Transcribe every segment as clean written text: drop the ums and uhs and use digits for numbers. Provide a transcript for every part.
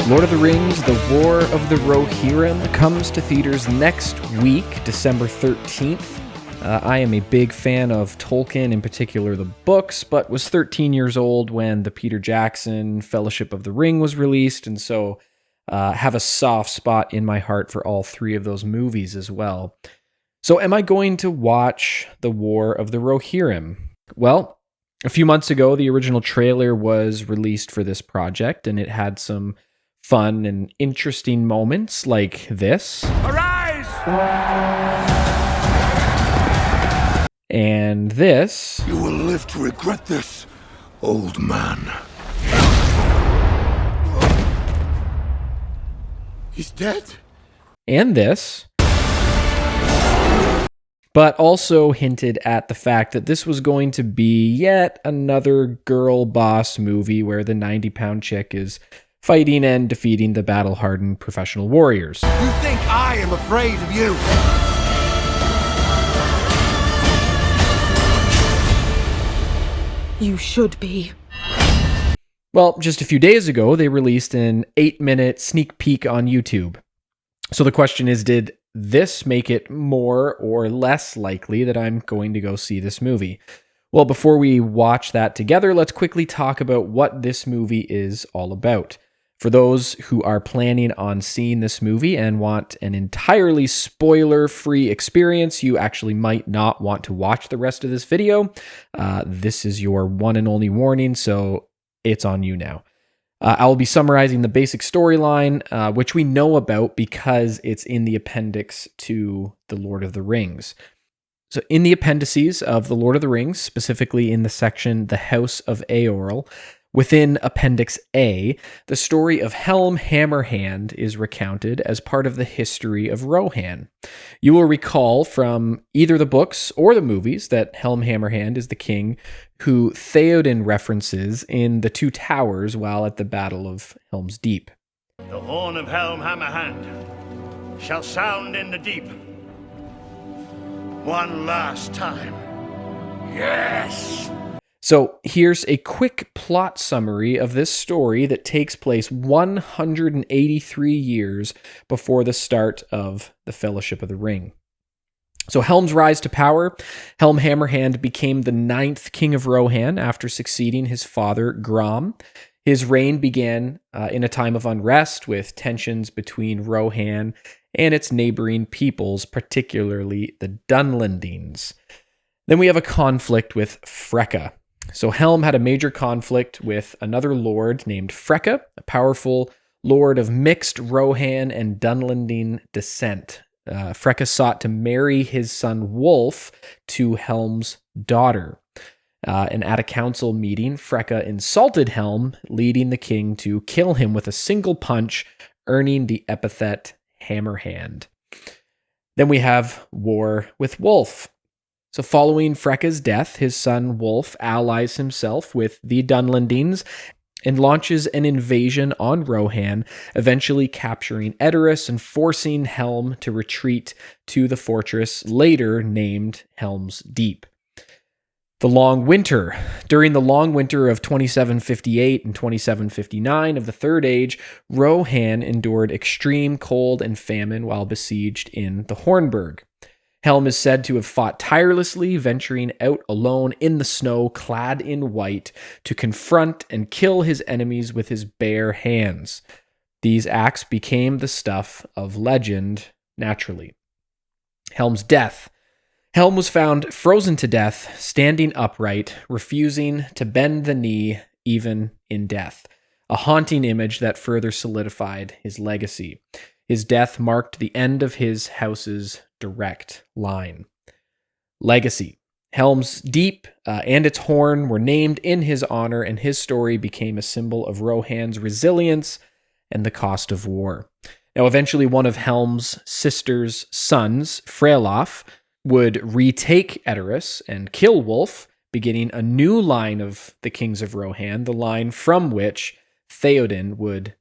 Lord of the Rings, The War of the Rohirrim comes to theaters next week, December 13th. I am a big fan of Tolkien, in particular the books, but was 13 years old when the Peter Jackson Fellowship of the Ring was released, and so have a soft spot in my heart for all three of those movies as well. So am I going to watch The War of the Rohirrim? Well, a few months ago, the original trailer was released for this project, and it had some fun and interesting moments like this. Arise! And this. You will live to regret this, old man. He's dead? And this. But also hinted at the fact that this was going to be yet another girl boss movie where the 90-pound chick is fighting and defeating the battle-hardened professional warriors. You think I am afraid of you? You should be. Well, just a few days ago, they released an 8-minute sneak peek on YouTube. So the question is, did this make it more or less likely that I'm going to go see this movie? Well, before we watch that together, let's quickly talk about what this movie is all about. For those who are planning on seeing this movie and want an entirely spoiler-free experience, you actually might not want to watch the rest of this video. This is your one and only warning, so it's on you now. I will be summarizing the basic storyline, which we know about because it's in the appendix to The Lord of the Rings. So in the appendices of The Lord of the Rings, specifically in the section The House of Eorl, within Appendix A, the story of Helm Hammerhand is recounted as part of the history of Rohan. You will recall from either the books or the movies that Helm Hammerhand is the king who Theoden references in The Two Towers while at the Battle of Helm's Deep. The horn of Helm Hammerhand shall sound in the deep. One last time. Yes! So here's a quick plot summary of this story that takes place 183 years before the start of the Fellowship of the Ring. So Helm's rise to power, Helm Hammerhand became the 9th king of Rohan after succeeding his father Grom. His reign began in a time of unrest with tensions between Rohan and its neighboring peoples, particularly the Dunlendings. Then we have a conflict with Freka. So Helm had a major conflict with another lord named Freka, a powerful lord of mixed Rohan and Dunlending descent. Freka sought to marry his son Wolf to Helm's daughter. And at a council meeting, Freka insulted Helm, leading the king to kill him with a single punch, earning the epithet Hammerhand. Then we have war with Wolf. So following Freka's death, his son Wolf allies himself with the Dunlendings and launches an invasion on Rohan, eventually capturing Edoras and forcing Helm to retreat to the fortress later named Helm's Deep. The Long Winter. During the Long Winter of 2758 and 2759 of the Third Age, Rohan endured extreme cold and famine while besieged in the Hornburg. Helm is said to have fought tirelessly, venturing out alone in the snow, clad in white, to confront and kill his enemies with his bare hands. These acts became the stuff of legend, naturally. Helm's death. Helm was found frozen to death, standing upright, refusing to bend the knee even in death, a haunting image that further solidified his legacy. His death marked the end of his house's direct line. Legacy. Helm's Deep and its horn were named in his honor, and his story became a symbol of Rohan's resilience and the cost of war. Now, eventually, one of Helm's sister's sons, Freylof, would retake Edoras and kill Wolf, beginning a new line of the kings of Rohan, the line from which Theoden would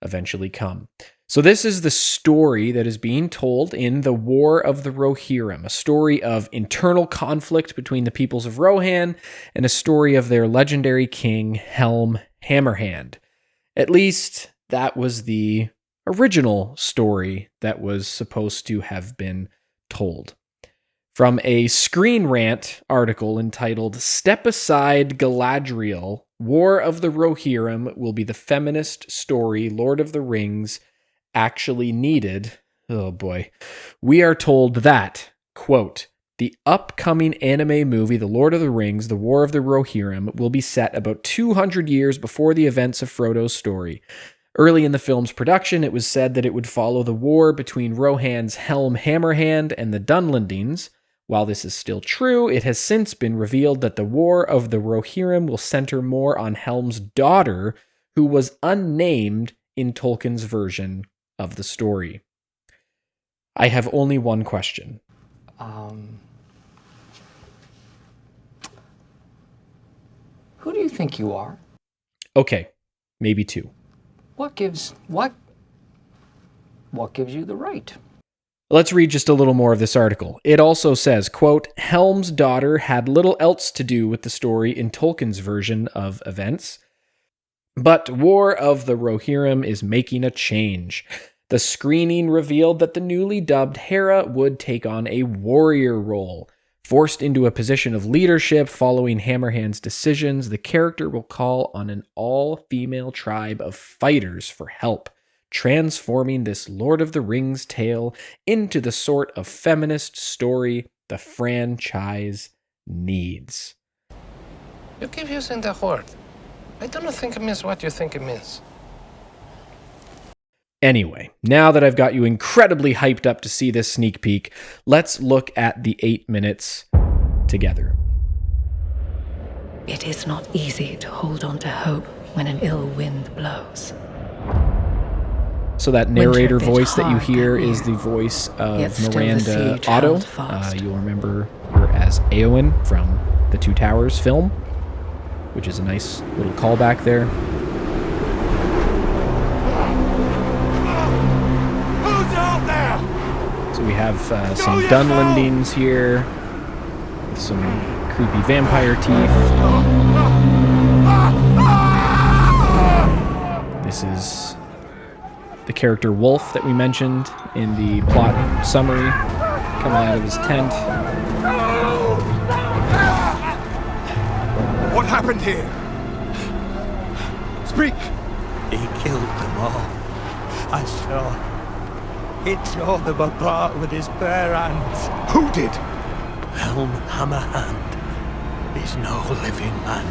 eventually come. So this is the story that is being told in The War of the Rohirrim, a story of internal conflict between the peoples of Rohan and a story of their legendary king, Helm Hammerhand. At least that was the original story that was supposed to have been told. From a Screen Rant article entitled "Step Aside Galadriel, War of the Rohirrim will be the feminist story Lord of the Rings actually needed." Oh boy. We are told that, quote, "The upcoming anime movie, The Lord of the Rings, The War of the Rohirrim, will be set about 200 years before the events of Frodo's story. Early in the film's production, it was said that it would follow the war between Rohan's Helm Hammerhand and the Dunlendings. While this is still true, it has since been revealed that the War of the Rohirrim will center more on Helm's daughter, who was unnamed in Tolkien's version of the story." I have only one question. Who do you think you are? Okay, maybe two. What gives you the right? Let's read just a little more of this article. It also says, quote, "Helm's daughter had little else to do with the story in Tolkien's version of events. But War of the Rohirrim is making a change. The screening revealed that the newly dubbed Hera would take on a warrior role. Forced into a position of leadership following Hammerhand's decisions, the character will call on an all-female tribe of fighters for help, transforming this Lord of the Rings tale into the sort of feminist story the franchise needs." You keep using the word. I don't think it means what you think it means. Anyway, now that I've got you incredibly hyped up to see this sneak peek, let's look at the 8 minutes together. It is not easy to hold on to hope when an ill wind blows. So that narrator voice that you hear is the voice of Miranda Otto. You'll remember her as Éowyn from the Two Towers film, which is a nice little callback there. So we have some Dunlendings here, with some creepy vampire teeth. This is the character Wolf that we mentioned in the plot summary, coming out of his tent. What happened here? Speak! He killed them all. I saw. He tore them apart with his bare hands. Who did? Helm Hammerhand. He's no living man.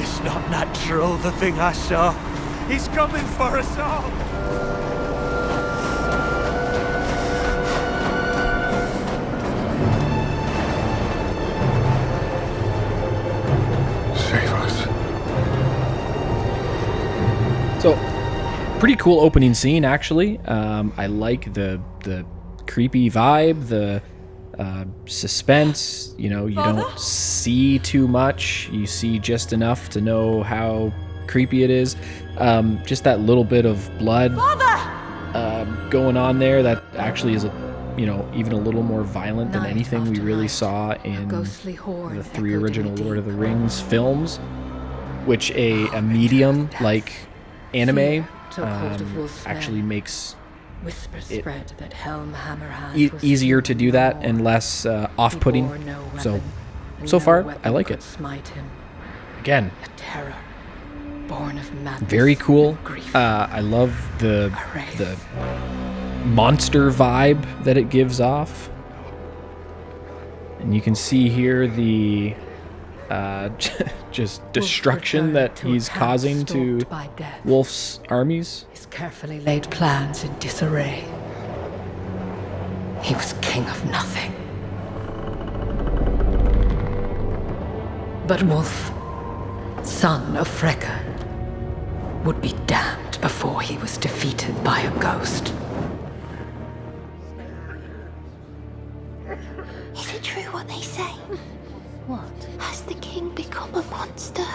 It's not natural, the thing I saw. He's coming for us all. Save us. So, pretty cool opening scene, actually. I like the creepy vibe, the suspense. You know, you don't see too much. You see just enough to know how creepy it is. Just that little bit of blood going on there that actually is, even a little more violent than anything we really saw in the 3 original Lord of the Rings films, which a medium like anime actually makes it easier to do that and less off-putting. So far, I like it. Again, very cool. I love the monster vibe that it gives off. And you can see here the just destruction that he's causing to Wolf's armies. His carefully laid plans in disarray. He was king of nothing. But Wolf, son of Freka, would be damned before he was defeated by a ghost. Is it true what they say? What? Has the king become a monster?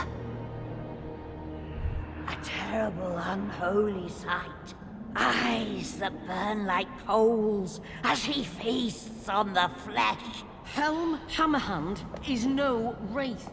A terrible, unholy sight. Eyes that burn like coals as he feasts on the flesh. Helm Hammerhand is no wraith.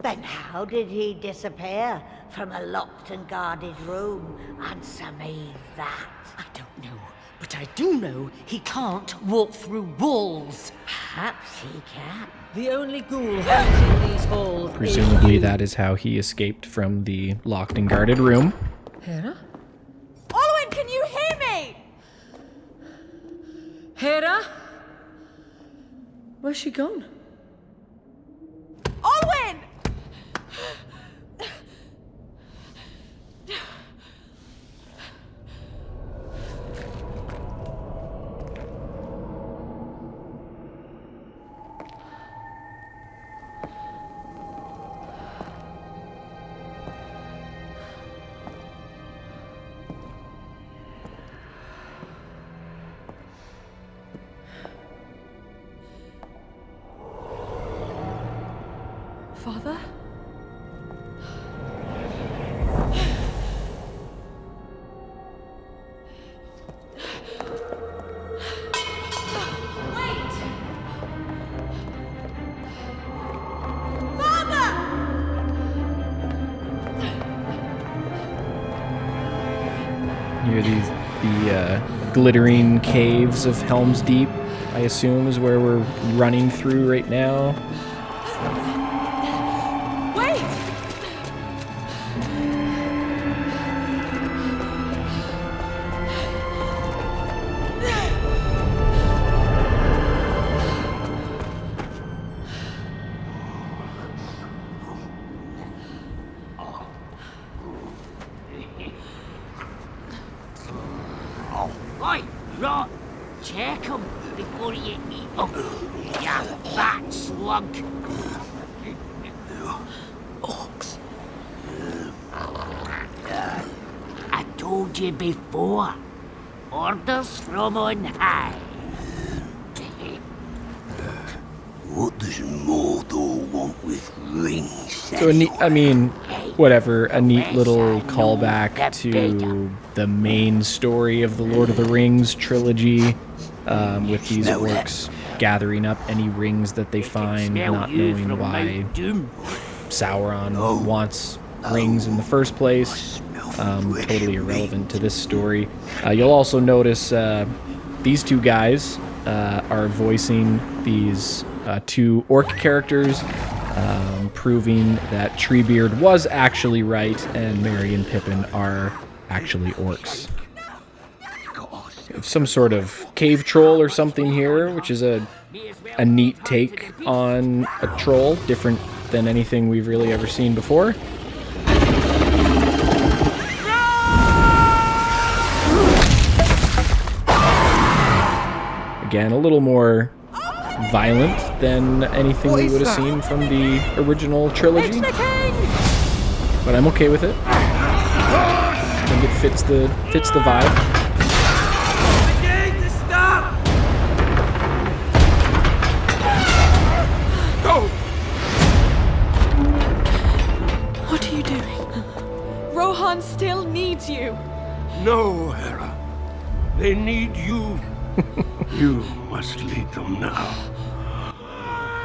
Then how did he disappear from a locked and guarded room? Answer me that. I don't know, but I do know he can't walk through walls. Perhaps he can. The only ghoul haunting these halls Presumably that is how he escaped from the locked and guarded room. Hera? Olwen, can you hear me? Hera? Where's she gone? Olwen! Father? Near the glittering caves of Helm's Deep, I assume, is where we're running through right now. Wait! Oi, Rot! Check him before you eat him, you fat slug! Orcs. I told you before. Orders from on high. What does Mordor want with rings? So, I mean, whatever, a neat little callback to the main story of the Lord of the Rings trilogy, with these orcs gathering up any rings that they find, not knowing why Sauron wants rings in the first place. Totally irrelevant to this story. You'll also notice these two guys are voicing these two orc characters, proving that Treebeard was actually right and Merry and Pippin are actually orcs. Some sort of cave troll or something here, which is a neat take on a troll, different than anything we've really ever seen before. Again, a little more violent than anything we would have seen from the original trilogy, but I'm okay with it. I think it fits the vibe. What are you doing? Rohan still needs you. No, Hera. They need you. You must lead them now.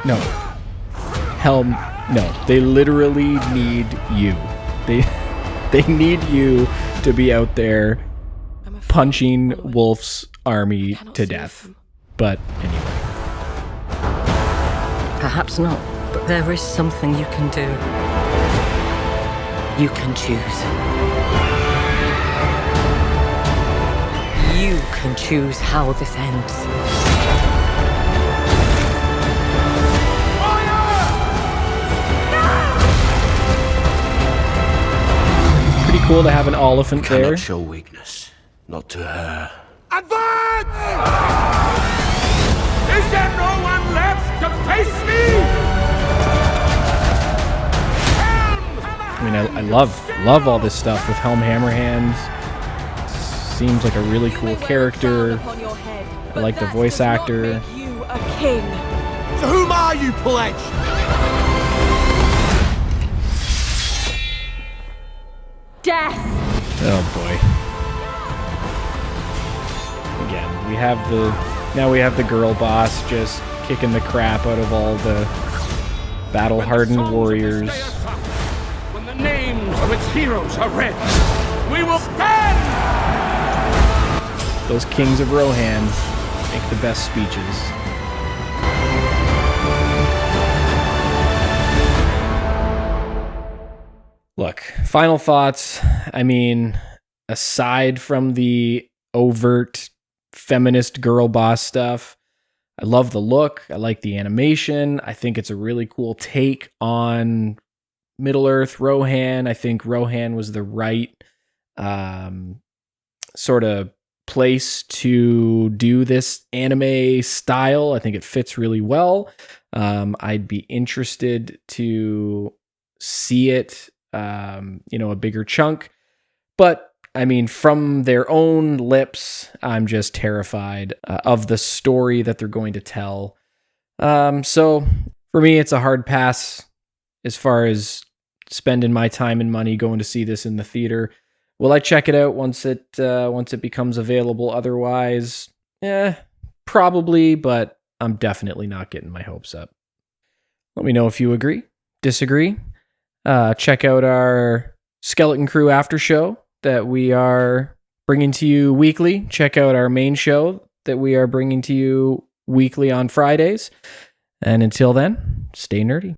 No. Helm, no. They literally need you. They need you to be out there punching Wolf's army to death. But anyway. Perhaps not, but there is something you can do. You can choose. You can choose how this ends. Pretty cool to have an elephant there. Cannot show weakness, not to her. Advance! Is there no one left to face me? I mean, I love all this stuff with Helm Hammerhand. Seems like a really cool character. I like the voice actor. You a king. So whom are you, pledge? Death. Oh boy. Again, we have the girl boss just kicking the crap out of all the battle-hardened warriors. When the names of its heroes are read, we will stand! Those kings of Rohan make the best speeches. Look, final thoughts. I mean, aside from the overt feminist girl boss stuff, I love the look. I like the animation. I think it's a really cool take on Middle-earth Rohan. I think Rohan was the right sort of place to do this anime style. I think it fits really well. I'd be interested to see it, a bigger chunk. But I mean, from their own lips, I'm just terrified of the story that they're going to tell. So for me, it's a hard pass as far as spending my time and money going to see this in the theater. Will I check it out once it becomes available? Otherwise, probably, but I'm definitely not getting my hopes up. Let me know if you agree, disagree. Check out our Skeleton Crew after show that we are bringing to you weekly. Check out our main show that we are bringing to you weekly on Fridays. And until then, stay nerdy.